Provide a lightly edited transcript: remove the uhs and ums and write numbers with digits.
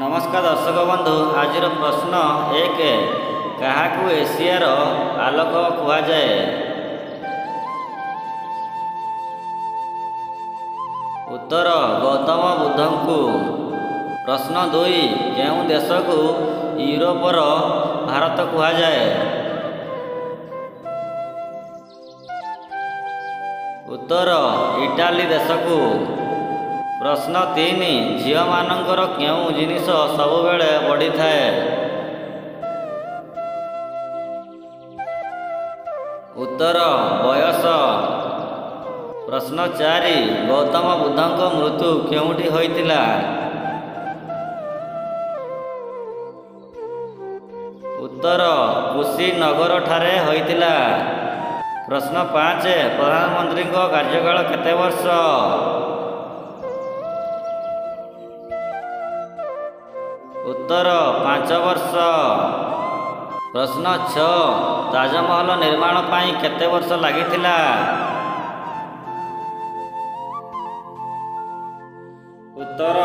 नमस्कार दर्शक बंधु आज प्रश्न एक क्या एशियार आलोक कहुए। उत्तर गौतम बुद्ध को। प्रश्न दुई केउं देश को यूरोपर भारत कहुए। उत्तर इटाली देश को। प्रश्न तीन झील मानकर केउं जिनिस सबुबेले बढ़ी थाए। उत्तर बयस। प्रश्न चारि गौतम बुद्धଙ୍କ मृत्यु केउंठी होइतिला। उत्तर कुशीनगर ठारे होइतिला। प्रश्न पाँच प्रधानमंत्री कार्यकाल केते वर्ष। उत्तर 5 वर्ष। प्रश्न 6 ताजमहल निर्माण पाई केते वर्ष लागिथिला। उत्तर